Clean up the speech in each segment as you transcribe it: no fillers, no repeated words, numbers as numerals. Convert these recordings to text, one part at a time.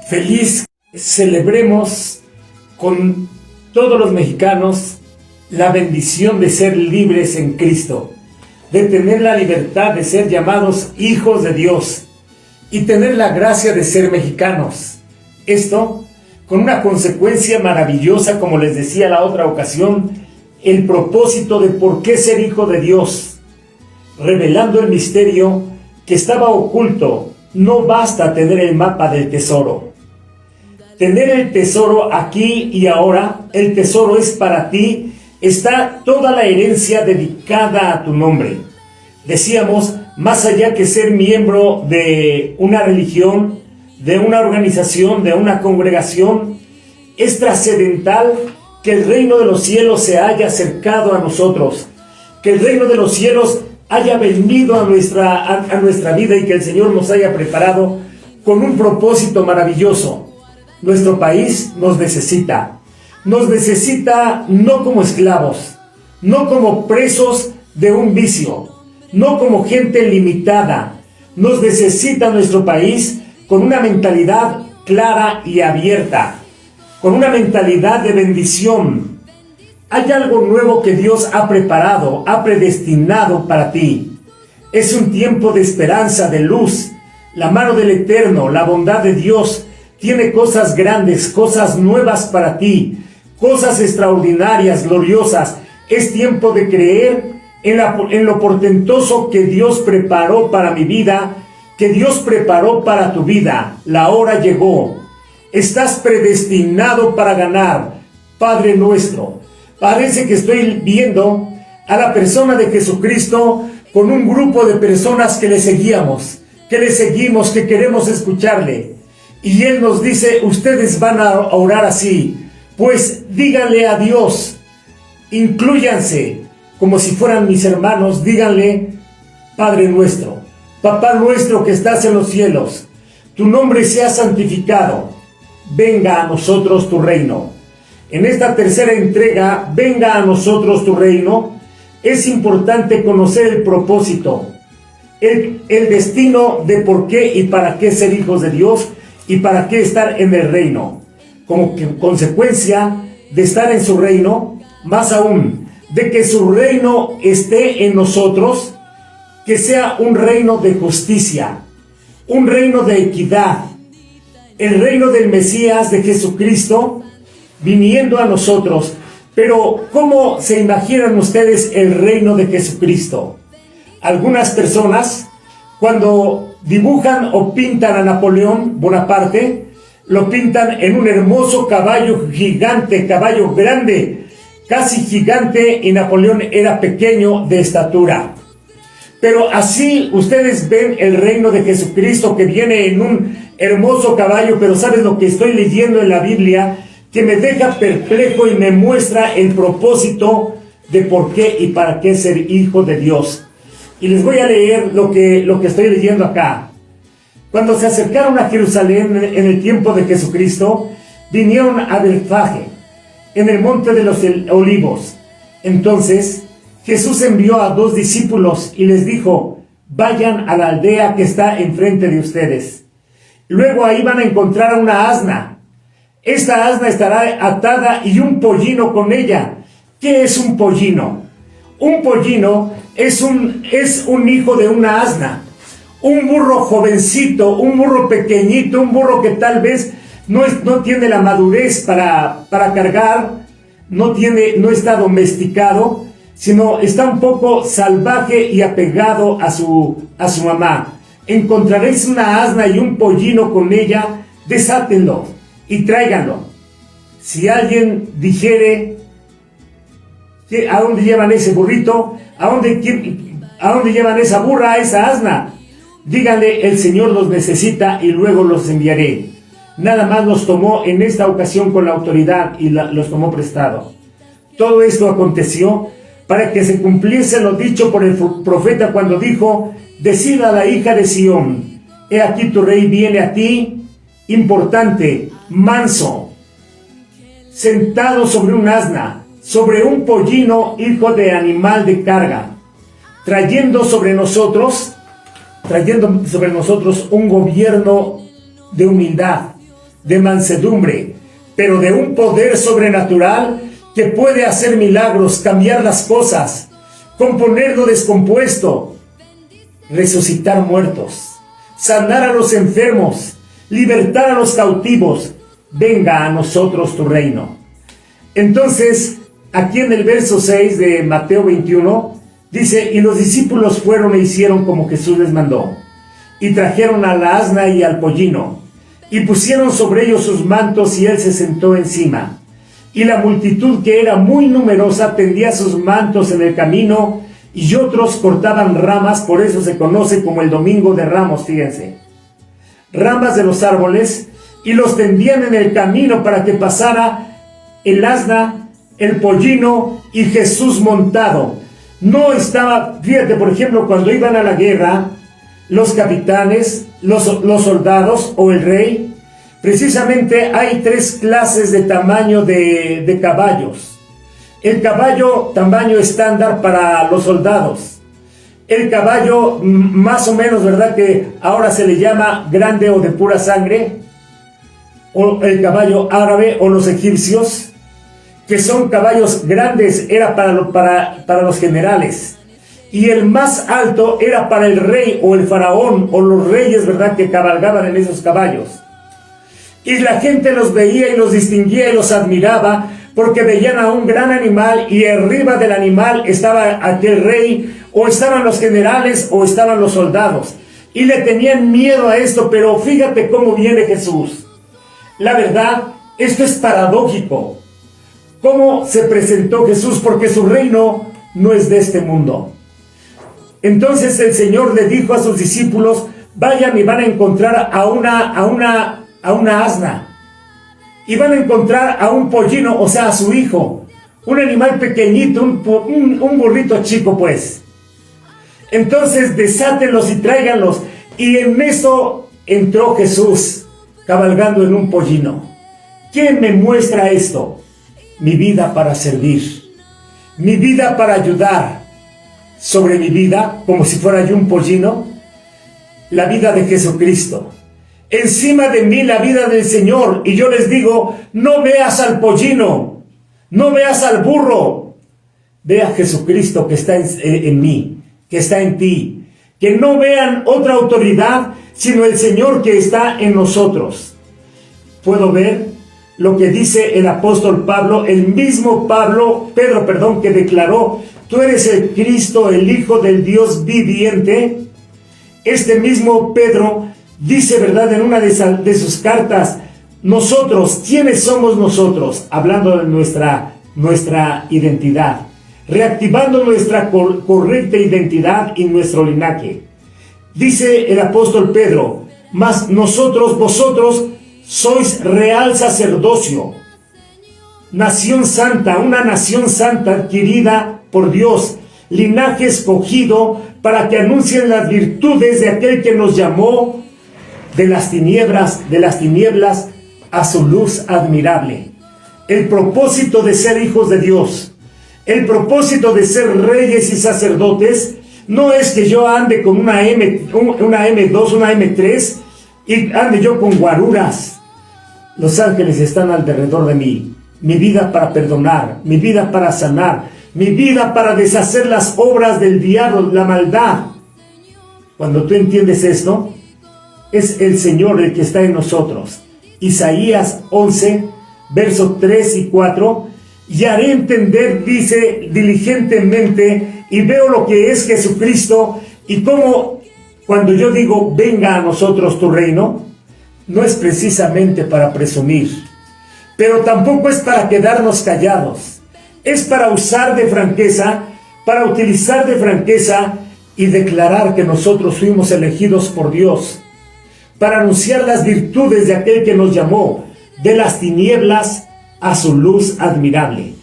Feliz celebremos con todos los mexicanos la bendición de ser libres en Cristo, de tener la libertad de ser llamados hijos de Dios y tener la gracia de ser mexicanos. Esto con una consecuencia maravillosa, como les decía la otra ocasión, el propósito de por qué ser hijo de Dios, revelando el misterio que estaba oculto. No basta tener el mapa del tesoro. Tener el tesoro aquí y ahora, el tesoro es para ti, está toda la herencia dedicada a tu nombre. Decíamos, más allá que ser miembro de una religión, de una organización, de una congregación, es trascendental que el reino de los cielos se haya acercado a nosotros, que el reino de los cielos haya venido a nuestra vida y que el Señor nos haya preparado con un propósito maravilloso. Nuestro país nos necesita no como esclavos, no como presos de un vicio, no como gente limitada. Nos necesita nuestro país con una mentalidad clara y abierta, con una mentalidad de bendición. Hay algo nuevo que Dios ha preparado, ha predestinado para ti. Es un tiempo de esperanza, de luz. La mano del Eterno, la bondad de Dios, tiene cosas grandes, cosas nuevas para ti, cosas extraordinarias, gloriosas. Es tiempo de creer en lo portentoso que Dios preparó para mi vida, que Dios preparó para tu vida. La hora llegó. Estás predestinado para ganar. Padre nuestro. Parece que estoy viendo a la persona de Jesucristo con un grupo de personas que le seguimos, que queremos escucharle. Y Él nos dice, ustedes van a orar así, pues díganle a Dios, inclúyanse como si fueran mis hermanos, díganle, Padre nuestro, Papá nuestro que estás en los cielos, tu nombre sea santificado, venga a nosotros tu reino. En esta tercera entrega, venga a nosotros tu reino, es importante conocer el propósito, el destino de por qué y para qué ser hijos de Dios y para qué estar en el reino. Como consecuencia de estar en su reino, más aún, de que su reino esté en nosotros, que sea un reino de justicia, un reino de equidad, el reino del Mesías, de Jesucristo, viniendo a nosotros. Pero ¿cómo se imaginan ustedes el reino de Jesucristo? Algunas personas, cuando dibujan o pintan a Napoleón Bonaparte, lo pintan en un hermoso caballo gigante, caballo grande, casi gigante, y Napoleón era pequeño de estatura. Pero así ustedes ven el reino de Jesucristo, que viene en un hermoso caballo. Pero ¿sabes lo que estoy leyendo en la Biblia? Que me deja perplejo y me muestra el propósito de por qué y para qué ser hijo de Dios. Y les voy a leer lo que estoy leyendo acá. Cuando se acercaron a Jerusalén en el tiempo de Jesucristo, vinieron a Betfagé, en el monte de los Olivos. Entonces Jesús envió a 2 discípulos y les dijo, vayan a la aldea que está enfrente de ustedes. Luego ahí van a encontrar a una asna. Esta asna estará atada y un pollino con ella. ¿Qué es un pollino? Un pollino es un hijo de una asna. Un burro jovencito, un burro pequeñito, un burro que tal vez no tiene la madurez para cargar, no está domesticado, sino está un poco salvaje y apegado a su mamá. Encontraréis una asna y un pollino con ella, desátenlo y tráiganlo. Si alguien dijere, ¿a dónde llevan ese burrito? ¿A dónde llevan esa burra, esa asna? Díganle, el Señor los necesita y luego los enviaré. Nada más los tomó en esta ocasión con la autoridad y los tomó prestado. Todo esto aconteció para que se cumpliese lo dicho por el profeta cuando dijo, decid a la hija de Sión, he aquí tu rey viene a ti, importante, manso, sentado sobre un asna, sobre un pollino, hijo de animal de carga, trayendo sobre nosotros un gobierno de humildad, de mansedumbre, pero de un poder sobrenatural que puede hacer milagros, cambiar las cosas, componer lo descompuesto, resucitar muertos, sanar a los enfermos, libertar a los cautivos. Venga a nosotros tu reino. Entonces, aquí en el verso 6 de Mateo 21, dice, y los discípulos fueron e hicieron como Jesús les mandó, y trajeron a la asna y al pollino, y pusieron sobre ellos sus mantos, y él se sentó encima. Y la multitud, que era muy numerosa, tendía sus mantos en el camino, y otros cortaban ramas, por eso se conoce como el Domingo de Ramos, fíjense. Ramas de los árboles, y los tendían en el camino para que pasara el asna, el pollino y Jesús montado. No estaba, fíjate, por ejemplo, cuando iban a la guerra, los capitanes, los soldados o el rey, precisamente hay tres clases de tamaño de caballos. El caballo tamaño estándar para los soldados. El caballo más o menos, ¿verdad?, que ahora se le llama grande o de pura sangre, o el caballo árabe o los egipcios, que son caballos grandes, era para los generales. Y el más alto era para el rey o el faraón o los reyes, ¿verdad?, que cabalgaban en esos caballos. Y la gente los veía y los distinguía y los admiraba porque veían a un gran animal y arriba del animal estaba aquel rey, o estaban los generales o estaban los soldados. Y le tenían miedo a esto, pero fíjate cómo viene Jesús. La verdad, esto es paradójico. ¿Cómo se presentó Jesús? Porque su reino no es de este mundo. Entonces el Señor le dijo a sus discípulos, vayan y van a encontrar a una asna. Y van a encontrar a un pollino, o sea, a su hijo. Un animal pequeñito, un burrito chico, pues. Entonces desátenlos y tráiganlos. Y en eso entró Jesús, cabalgando en un pollino. ¿Quién me muestra esto? Mi vida para servir, mi vida para ayudar. Sobre mi vida, como si fuera yo un pollino, la vida de Jesucristo. Encima de mí la vida del Señor. Y yo les digo, no veas al pollino, no veas al burro, ve a Jesucristo que está en mí, que está en ti. Que no vean otra autoridad, sino el Señor que está en nosotros. Puedo ver lo que dice el apóstol Pablo, el mismo Pedro, que declaró, tú eres el Cristo, el Hijo del Dios viviente. Este mismo Pedro dice, ¿verdad?, en una de sus cartas, nosotros, ¿quiénes somos nosotros? Hablando de nuestra identidad, reactivando nuestra correcta identidad y nuestro linaje. Dice el apóstol Pedro, mas vosotros sois real sacerdocio, nación santa, una nación santa adquirida por Dios, linaje escogido para que anuncien las virtudes de aquel que nos llamó de las tinieblas a su luz admirable. El propósito de ser hijos de Dios, el propósito de ser reyes y sacerdotes, no es que yo ande con una M2, una M3 y ande yo con guaruras. Los ángeles están alrededor de mí. Mi vida para perdonar, mi vida para sanar, mi vida para deshacer las obras del diablo, la maldad. Cuando tú entiendes esto, es el Señor el que está en nosotros. Isaías 11, versos 3 y 4, y haré entender, dice, diligentemente, y veo lo que es Jesucristo, y cómo cuando yo digo, venga a nosotros tu reino, no es precisamente para presumir, pero tampoco es para quedarnos callados, es para usar de franqueza, para utilizar de franqueza y declarar que nosotros fuimos elegidos por Dios, para anunciar las virtudes de aquel que nos llamó de las tinieblas a su luz admirable.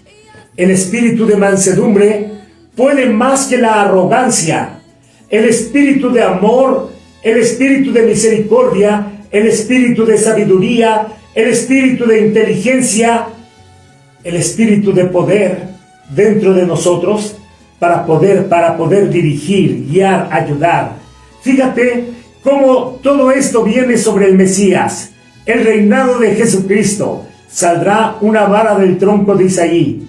El espíritu de mansedumbre puede más que la arrogancia. El espíritu de amor, el espíritu de misericordia, el espíritu de sabiduría, el espíritu de inteligencia, el espíritu de poder dentro de nosotros para poder dirigir, guiar, ayudar. Fíjate cómo todo esto viene sobre el Mesías. el reinado de Jesucristo. Saldrá una vara del tronco de Isaí,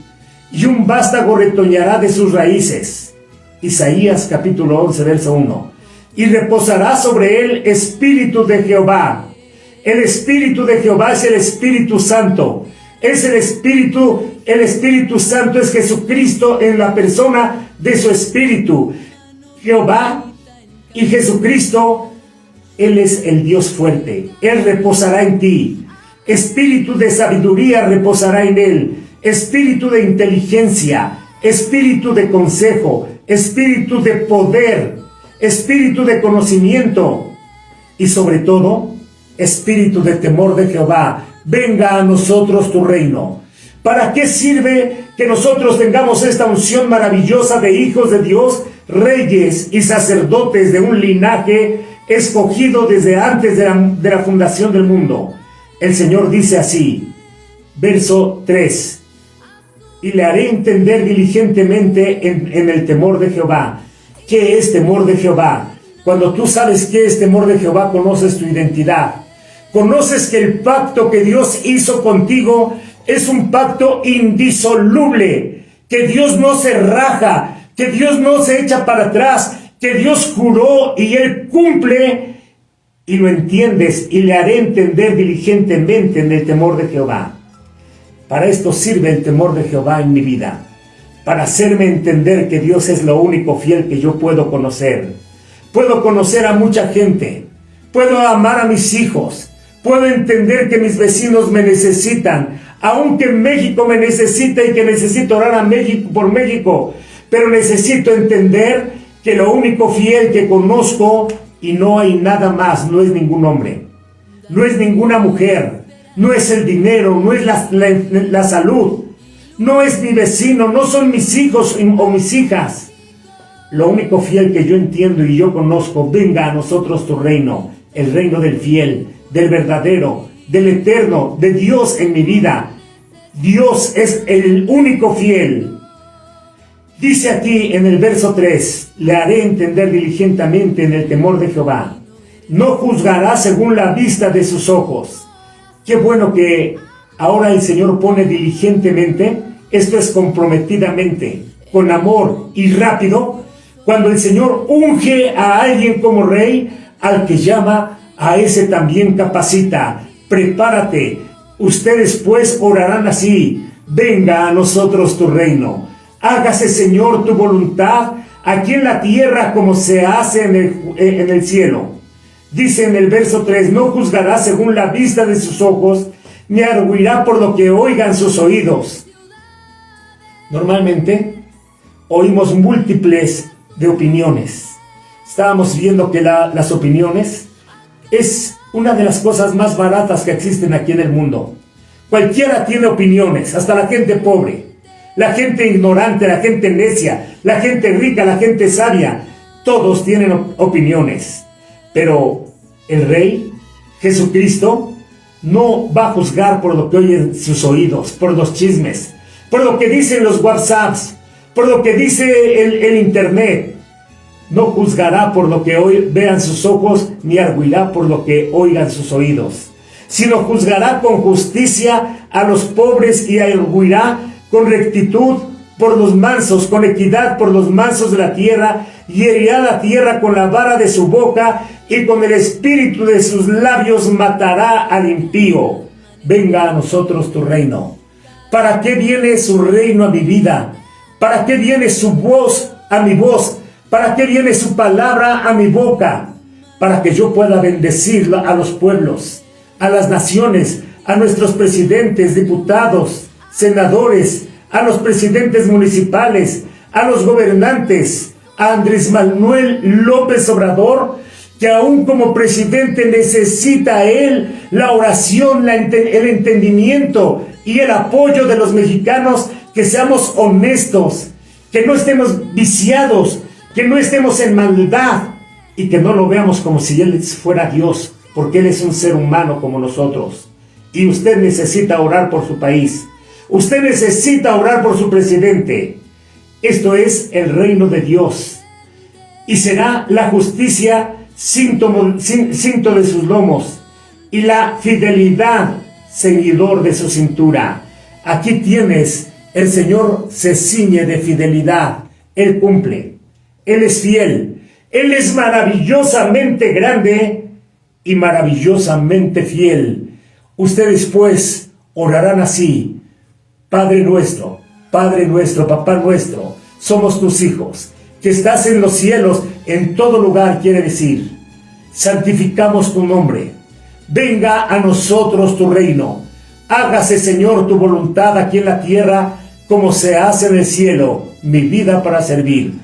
y un vástago retoñará de sus raíces. Isaías capítulo 11, verso 1. Y reposará sobre él espíritu de Jehová. El espíritu de Jehová es el Espíritu Santo. Es el Espíritu Santo es Jesucristo en la persona de su Espíritu. Jehová y Jesucristo, Él es el Dios fuerte. Él reposará en ti. Espíritu de sabiduría reposará en él. Espíritu de inteligencia, espíritu de consejo, espíritu de poder, espíritu de conocimiento y sobre todo, espíritu de temor de Jehová. Venga a nosotros tu reino. ¿Para qué sirve que nosotros tengamos esta unción maravillosa de hijos de Dios, reyes y sacerdotes de un linaje escogido desde antes de la fundación del mundo? El Señor dice así, verso 3, y le haré entender diligentemente en el temor de Jehová. ¿Qué es temor de Jehová? Cuando tú sabes qué es temor de Jehová, conoces tu identidad. Conoces que el pacto que Dios hizo contigo es un pacto indisoluble, que Dios no se raja, que Dios no se echa para atrás, que Dios juró y Él cumple, y lo entiendes, y le haré entender diligentemente en el temor de Jehová. Para esto sirve el temor de Jehová en mi vida, para hacerme entender que Dios es lo único fiel que yo puedo conocer. Puedo conocer a mucha gente, puedo amar a mis hijos, puedo entender que mis vecinos me necesitan, aunque México me necesita y que necesito orar a México por México, pero necesito entender que lo único fiel que conozco, y no hay nada más, no es ningún hombre, no es ninguna mujer, no es el dinero, no es la salud, no es mi vecino, no son mis hijos o mis hijas. Lo único fiel que yo entiendo y yo conozco, venga a nosotros tu reino, el reino del fiel, del verdadero, del eterno, de Dios en mi vida. Dios es el único fiel. Dice aquí en el verso 3, le haré entender diligentemente en el temor de Jehová. No juzgará según la vista de sus ojos. Qué bueno que ahora el Señor pone diligentemente, esto es comprometidamente, con amor y rápido. Cuando el Señor unge a alguien como rey, al que llama, a ese también capacita. Prepárate, ustedes pues orarán así, venga a nosotros tu reino. Hágase, Señor, tu voluntad, aquí en la tierra como se hace en el cielo. Dice en el verso 3, no juzgará según la vista de sus ojos, ni arguirá por lo que oigan sus oídos. Normalmente, oímos múltiples de opiniones. Estábamos viendo que las opiniones es una de las cosas más baratas que existen aquí en el mundo. Cualquiera tiene opiniones, hasta la gente pobre. La gente ignorante, la gente necia, la gente rica, la gente sabia, todos tienen opiniones. Pero el Rey, Jesucristo, no va a juzgar por lo que oyen sus oídos, por los chismes, por lo que dicen los WhatsApps, por lo que dice el Internet. No juzgará por lo que vean sus ojos, ni arguirá por lo que oigan sus oídos, sino juzgará con justicia a los pobres y arguirá con rectitud por los mansos, con equidad por los mansos de la tierra, y herirá la tierra con la vara de su boca, y con el espíritu de sus labios matará al impío. Venga a nosotros tu reino. ¿Para qué viene su reino a mi vida? ¿Para qué viene su voz a mi voz? ¿Para qué viene su palabra a mi boca? Para que yo pueda bendecir a los pueblos, a las naciones, a nuestros presidentes, diputados, senadores, a los presidentes municipales, a los gobernantes, a Andrés Manuel López Obrador, que aún como presidente necesita él la oración, el entendimiento y el apoyo de los mexicanos, que seamos honestos, que no estemos viciados, que no estemos en maldad y que no lo veamos como si Él fuera Dios, porque Él es un ser humano como nosotros. Y usted necesita orar por su país. Usted necesita orar por su presidente. Esto es el reino de Dios. Y será la justicia cinto de sus lomos. y la fidelidad, seguidor de su cintura. Aquí tienes, el Señor se ciñe de fidelidad, Él cumple, Él es fiel, Él es maravillosamente grande y maravillosamente fiel. Ustedes pues orarán así: Padre nuestro, Papá nuestro, somos tus hijos, que estás en los cielos, en todo lugar, quiere decir, santificamos tu nombre. Venga a nosotros tu reino. Hágase, Señor, tu voluntad aquí en la tierra, como se hace en el cielo. Mi vida para servir.